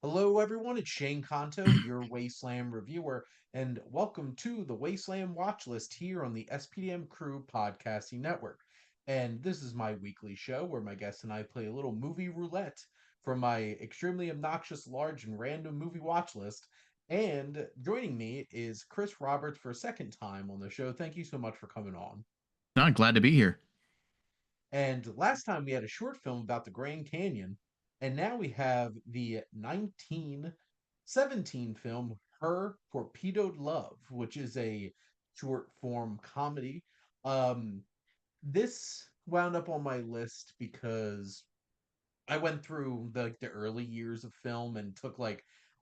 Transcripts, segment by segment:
Hello, everyone. It's Shane Kanto, your Wasteland reviewer, and welcome to the Wasteland Watchlist here on the SPDM Crew Podcasting Network. And this is my weekly show where my guests and I play a little movie roulette from my extremely obnoxious, large, and random movie watch list. And joining me is Chris Roberts for a second time on the show. Thank you so much for coming on. I'm glad to be here. And last time we had a short film about the Grand Canyon, and now we have the 1917 film Her Torpedoed Love, which is a short form comedy. Um, this wound up on my list because I went through the early years of film and took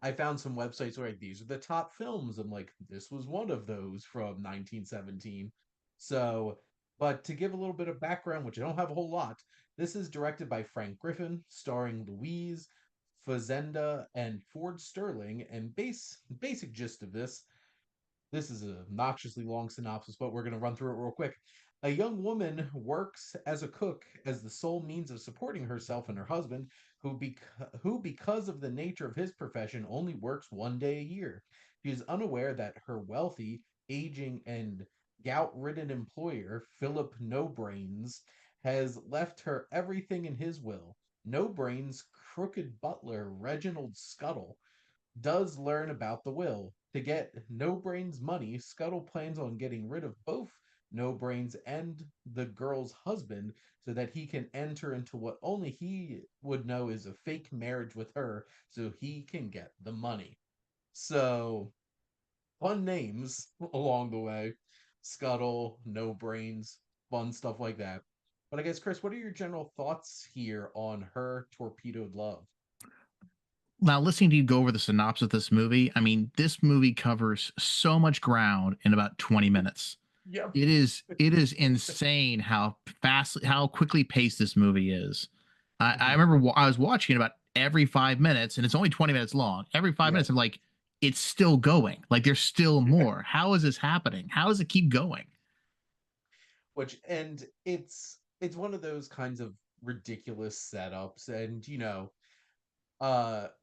I found some websites where these are the top films. I'm like, this was one of those from 1917. So, but to give a little bit of background, which I don't have a whole lot, this is directed by Frank Griffin, starring Louise Fazenda and Ford Sterling. And basic gist of this is an obnoxiously long synopsis, but we're going to run through it real quick. A young woman works as a cook as the sole means of supporting herself and her husband, who, because of the nature of his profession, only works one day a year. She is unaware that her wealthy, aging, and gout-ridden employer, Philip No Brains, has left her everything in his will. No Brains' crooked butler, Reginald Scuttle, does learn about the will. To get No Brain's money, Scuttle plans on getting rid of both No Brains and the girl's husband so that he can enter into what only he would know is a fake marriage with her so he can get the money. So, fun names along the way. Scuttle, No Brains, fun stuff like that. But I guess, Chris, what are your general thoughts here on Her Torpedoed Love? Now, listening to you go over the synopsis of this movie, I mean, this movie covers so much ground in about 20 minutes. Yep. It is insane how fast, how quickly paced this movie is. I Mhm. remember I was watching it about every 5 minutes, and it's only 20 minutes long. Every five Yeah. minutes, I'm like, it's still going. Like there's still more. How is this happening? How does it keep going? Which and it's one of those kinds of ridiculous setups and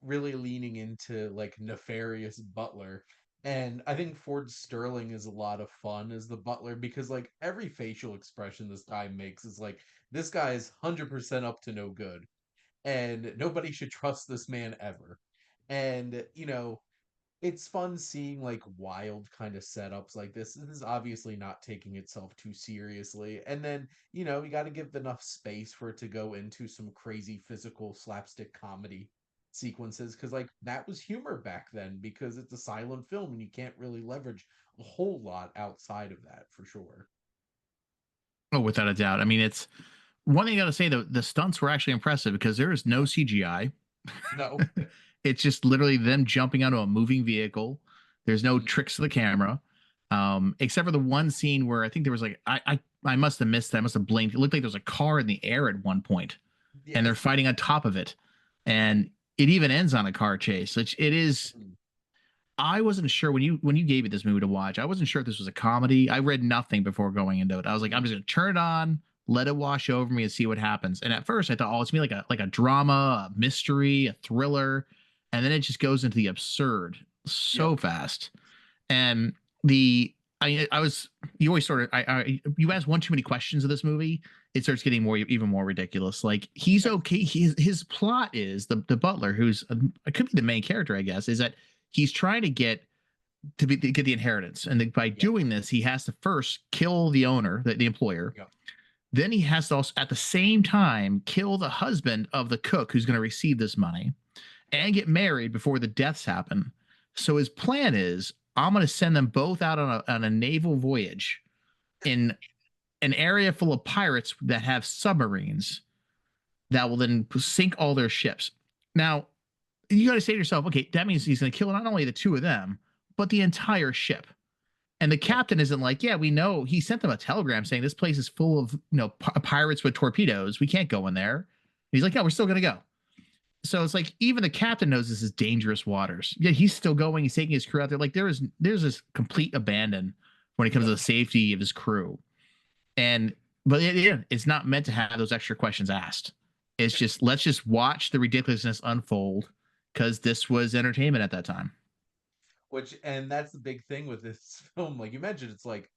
really leaning into like nefarious butler. And I think Ford Sterling is a lot of fun as the butler because like every facial expression this guy makes is like this guy is 100% up to no good and nobody should trust this man ever. And it's fun seeing like wild kind of setups like this. This is obviously not taking itself too seriously. And then, you got to give enough space for it to go into some crazy physical slapstick comedy sequences because like that was humor back then because it's a silent film and you can't really leverage a whole lot outside of that for sure. Oh, without a doubt. I mean, it's one thing I got to say. The stunts were actually impressive because there is no Yeah. CGI. No. It's just literally them jumping onto a moving vehicle. There's no Mhm. tricks to the camera, except for the one scene where I think there was like I must have missed that. I must have blinked. It looked like there was a car in the air at one point, and they're Yes. fighting on top of it, and it even ends on a car chase. Which it is. Mhm. I wasn't sure when you gave me this movie to watch. I wasn't sure if this was a comedy. I read nothing before going into it. I was like, I'm Mhm. just gonna turn it on, let it wash over me, and see what happens. And at first, I thought, oh, it's gonna be like a drama, a mystery, a thriller, and then it just goes into the absurd so Yep. fast. And the I was you always sort of you ask one too many questions of this movie, it starts getting more even more ridiculous. Like he's Yes. okay. His plot is the butler, who's could be the main character, I guess, is that he's trying to get the inheritance, and by Yep. doing this, he has to first kill the owner, the employer. Yep. Then he has to also, at the same time, kill the husband of the cook who's going to receive this money, Yep. and get married before the deaths happen. So his plan is, I'm going to send them both out on a naval voyage in an area full of pirates that have submarines that will then sink all their ships. Now, you got to say to yourself, okay, that means he's going to kill not only the two of them, but the entire ship. And the Yep. captain isn't like, yeah, we know. He sent them a telegram saying this place is full of pirates with torpedoes. We can't go in there. And he's like, no, we're still going to go. So it's like even the captain knows this is dangerous waters. Yeah, he's still going. He's taking his crew out there. Like there's this complete abandon when it comes to Yep. the safety of his crew. And but it's not meant to have those extra questions asked. It's just let's just watch the ridiculousness unfold because this was entertainment at that time. Which, and that's the big thing with this film. Like you mentioned, it's like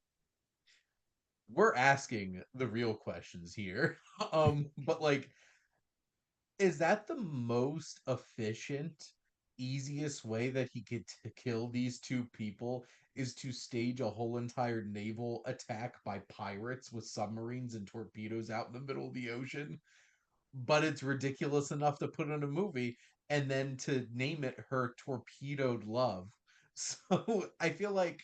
we're asking the real questions here. But like, is that the most efficient, easiest way that he could kill these two people? Is to stage a whole entire naval attack by pirates with submarines and torpedoes out in the middle of the ocean? But it's ridiculous enough to put in a movie and then to name it her torpedoed love. So I feel like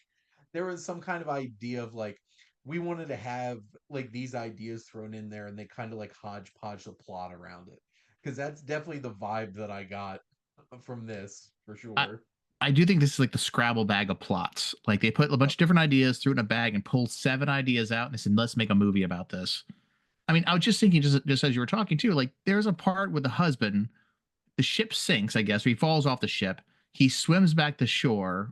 there was some kind of idea of like we wanted to have like these ideas thrown in there and they kind of like hodgepodge the plot around it. Because that's definitely the vibe that I got from this for I sure. I do think this is like the Scrabble bag of plots. Like they put a bunch Yep. of different ideas, threw it in a bag, and pulled 7 ideas out, and they said, "Let's make a movie about this." I mean, I was just thinking, just as you were talking too, like there's a part with the husband, the ship sinks, I guess, or he falls off the ship. He swims back to shore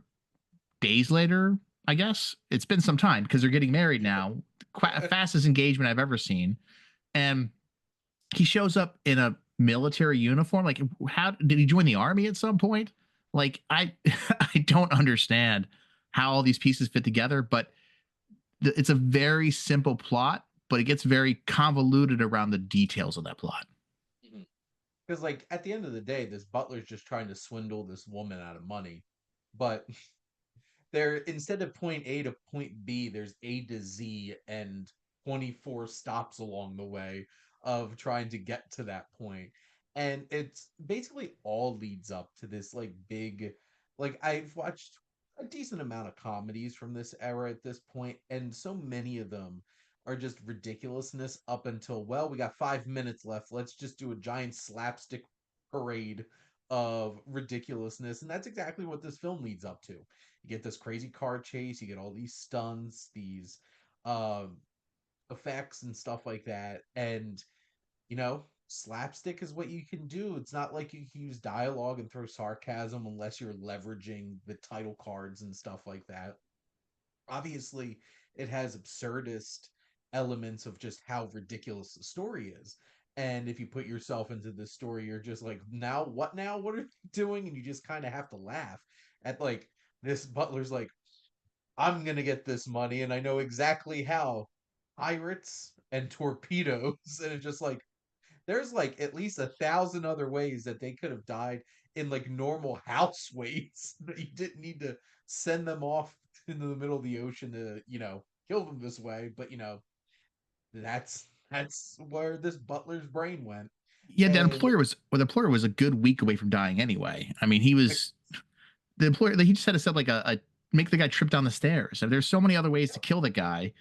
days later, I guess. It's been some time because they're getting married now. Fastest engagement I've ever seen. And he shows up in a military uniform. Like, how did he join the army at some point? Like, I I don't understand how all these pieces fit together, but it's a very simple plot, but it gets very convoluted around the details of that plot. Because like at the end of the day, this butler's just trying to swindle this woman out of money. But there, instead of point A to point B, there's A to Z and 24 stops along the way of trying to get to that point. And it's basically all leads up to this like big, like I've watched a decent amount of comedies from this era at this point, and so many of them are just ridiculousness up until, well, we got 5 minutes left. Let's just do a giant slapstick parade of ridiculousness. And that's exactly what this film leads up to. You get this crazy car chase, you get all these stunts, these um effects and stuff like that. And slapstick is what you can do. It's not like you can use dialogue and throw sarcasm unless you're leveraging the title cards and stuff like that. Obviously, it has absurdist elements of just how ridiculous the story is. And if you put yourself into this story, you're just like, now what now? What are you doing? And you just kind of have to laugh at like this butler's like, I'm gonna get this money and I know exactly how. Pirates and torpedoes. And it's just like there's like at least 1,000 other ways that they could have died in like normal house ways that you didn't need to send them off into the middle of the ocean to, kill them this way. But that's where this butler's brain went. Yeah, And the employer was a good week away from dying anyway. I mean, he was the employer. He just had to set like a make the guy trip down the stairs. And there's so many other ways to kill the guy,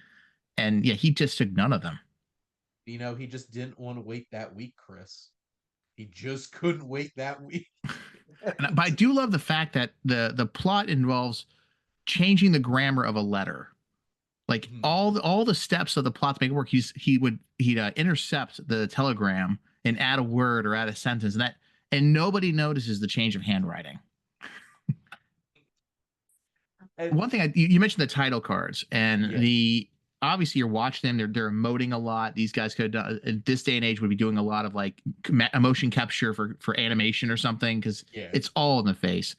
and yeah, he just took none of them. he just didn't want to wait that week, Chris. He just couldn't wait that week. But I do love the fact that the plot involves changing the grammar of a letter. Like Mhm. all the steps of the plot to make it work, he'd intercept the telegram and add a word or add a sentence, and nobody notices the change of handwriting. And One thing you mentioned the title cards and yeah, the obviously you're watching them, they're emoting a lot. These guys could in this day and age would be doing a lot of like emotion capture for animation or something because yeah. it's all in the face.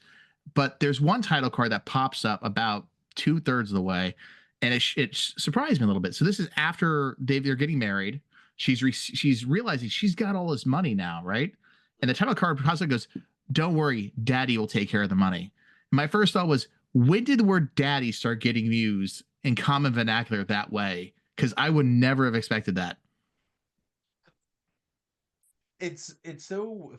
But there's one title card that pops up about 2/3 of the way, and it surprised me a little bit. So this is after they're getting married. She's realizing she's got all this money now, right? And the title card constantly goes, "Don't worry, Daddy will take care of the money." My first thought was, when did the word "daddy" start getting used in common vernacular that way? Because I would never have expected that. It's so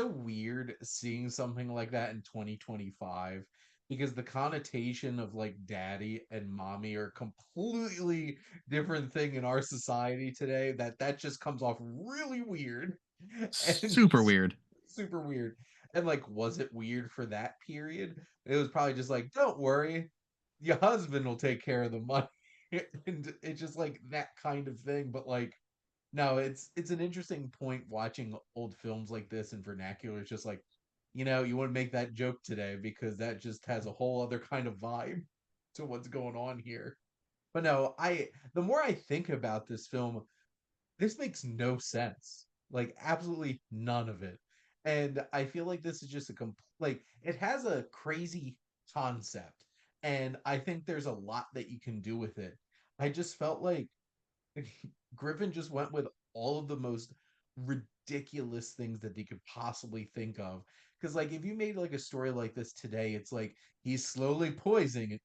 weird seeing something like that in 2025 because the connotation of like daddy and mommy are completely different thing in our society today that just comes off really weird and Super weird. super weird. And like, was it weird for that period? It was probably just like, don't worry, your husband will take care of the money. And it's just like that kind of thing. But like, no, it's an interesting point watching old films like this in vernacular. It's just like, you want to make that joke today because that just has a whole other kind of vibe to what's going on here. But no, the more I think about this film, this makes no sense. Like absolutely none of it. And I feel like this is just like it has a crazy concept, and I think there's a lot that you can do with it. I just felt like Griffin just went with all of the most ridiculous things that they could possibly think of. Because like if you made like a story like this today, it's like he's slowly poisoning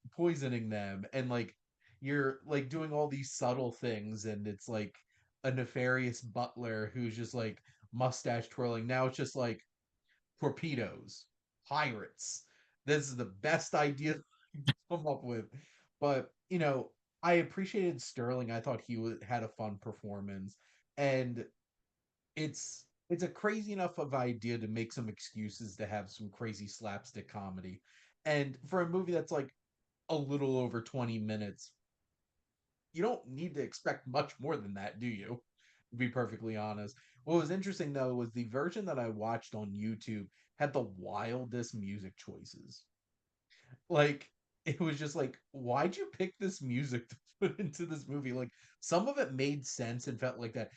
them, and like you're like doing all these subtle things, and it's like a nefarious butler who's just like mustache twirling. Now it's just like torpedoes, pirates. This is the best idea come up with. But I appreciated Sterling. I thought had a fun performance, and it's a crazy enough of idea to make some excuses to have some crazy slapstick comedy. And for a movie that's like a little over 20 minutes, you don't need to expect much more than that, do you? To be perfectly honest. What was interesting though was the version that I watched on YouTube had the wildest music choices. Like it was just like, why'd you pick this music to put into this movie? Like some of it made sense and felt like that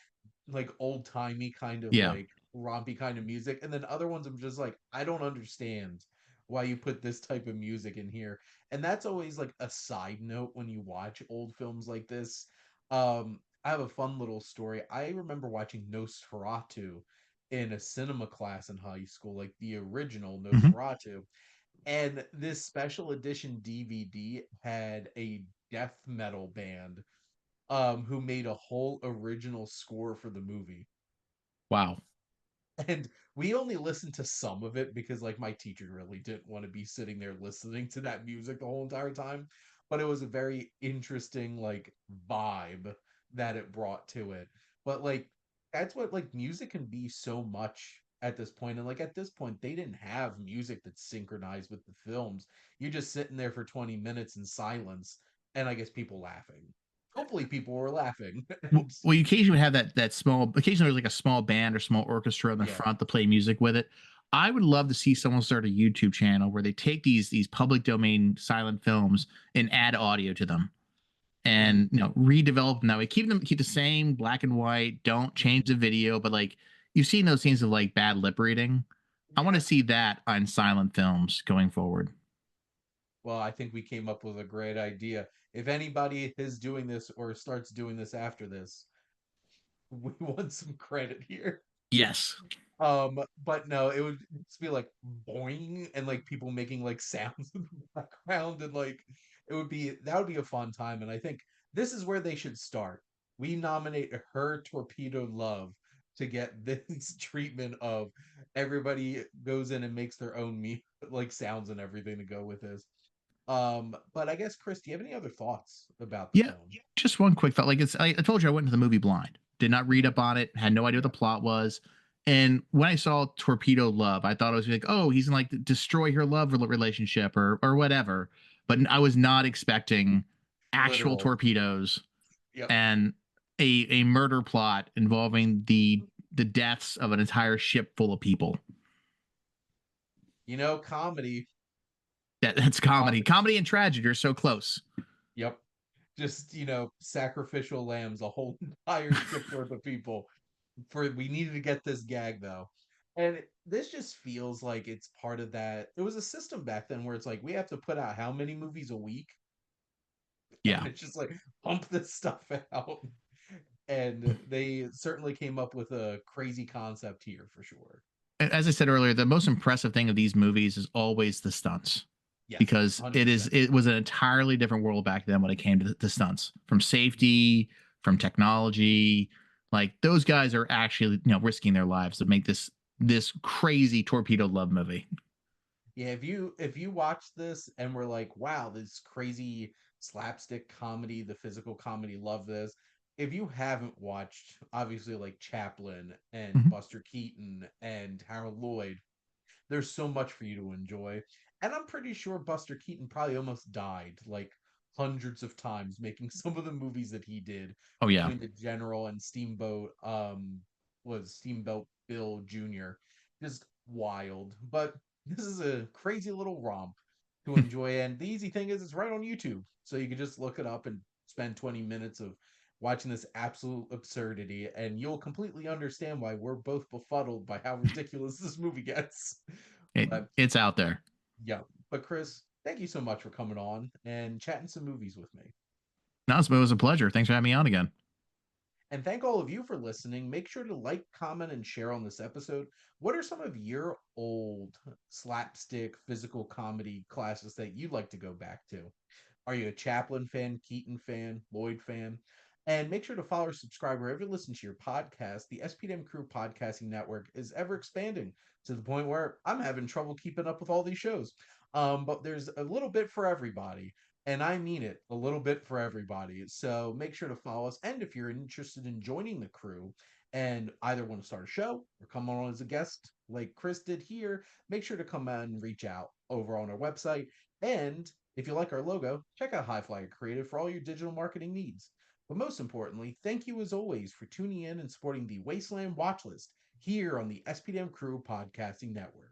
like old timey kind of Yeah. like rompy kind of music, and then other ones I'm just like, I don't understand why you put this type of music in here. And that's always like a side note when you watch old films like this. I have a fun little story. I remember watching Nosferatu in a cinema class in high school, like the original Hmm. Nosferatu, and this special edition DVD had a death metal band who made a whole original score for the movie. Wow. And we only listened to some of it because like my teacher really didn't want to be sitting there listening to that music the whole entire time. But it was a very interesting like vibe that it brought to it. But like that's what like music can be so much at this point. And like at this point, they didn't have music that's synchronized with the films. You're just sitting there for 20 minutes in silence, and I guess people laughing. Hopefully people were laughing. And Well, you occasionally have that small. Occasionally, there's like a small band or small orchestra in the yeah. front to play music with it. I would love to see someone start a YouTube channel where they take these public domain silent films and add audio to them, Mhm. and redevelop them that way. Keep the same black and white. Don't change Mhm. the video, but like you've seen those scenes of like bad lip reading. I want to Yeah. see that on silent films going forward. Well, I think we came up with a great idea. If anybody is doing this or starts doing this after this, we want some credit here. Yes. But no, it would just be like boing and like people making like sounds in the background, and like that would be a fun time. And I think this is where they should start. We nominate her Torpedo Love to get this treatment of everybody goes in and makes their own like sounds and everything to go with this. But I guess Chris, do you have any other thoughts about the Yeah. film? Just one quick thought. Like I told you, I went to the movie blind. Did not read Mhm. up on it. Had no idea what Yeah. the plot was. And when I saw Torpedo Love, I thought it was like, oh, he's gonna like destroy her love relationship or whatever. But I was not expecting actual Literal. torpedoes Yep. and a murder plot involving the deaths of an entire ship full of people. Comedy. That's comedy. Com- Comedy and tragedy are so close. yep. Just, sacrificial lambs, a whole entire ship worth of people. We needed to get this gag though. And this just feels like it's part of that. It was a system back then where it's like we have to put out how many movies a week? And Yeah. it's just like pump this stuff out. And they certainly came up with a crazy concept here for sure. As I said earlier, the most impressive thing of these movies is always the stunts Yes, because 100%. it was an entirely different world back then when it came to the stunts from safety, from technology. Like those guys are actually risking their lives to make this crazy torpedo love movie. Yeah, if you watch this and we're like, wow, this crazy slapstick comedy, the physical comedy, love this. If you haven't watched, obviously like Chaplin and Mhm. Buster Keaton and Harold Lloyd, there's so much for you to enjoy. And I'm pretty sure Buster Keaton probably almost died like hundreds of times making some of the movies that he did Oh yeah. between the General and Steamboat was Steamboat Bill Jr. Just wild. But this is a crazy little romp to enjoy. And the easy thing is it's right on YouTube. So you can just look it up and spend 20 minutes of watching this absolute absurdity, and you'll completely understand why we're both befuddled by how ridiculous this movie gets. But It's out there. yeah, but Chris, thank you so much for coming on and chatting some movies with me. No, it was a pleasure. Thanks for having me on again. And thank all of you for listening. Make sure to like, comment, and share on this episode. What are some of your old slapstick physical comedy classics that you'd like to go back to? Are you a Chaplin fan, Keaton fan, Lloyd fan? And make sure to follow or subscribe wherever you listen to your podcast. The SPDM Crew Podcasting Network is ever expanding to the point where I'm having trouble keeping up with all these shows. But there's a little bit for everybody. And I mean it, a little bit for everybody. So make sure to follow us. And if you're interested in joining the crew and either want to start a show or come on as a guest like Chris did here, make sure to come out and reach out over on our website. And if you like our logo, check out High Flyer Creative for all your digital marketing needs. But most importantly, thank you as always for tuning in and supporting the Wasteland Watchlist here on the SPDM Crew Podcasting Network.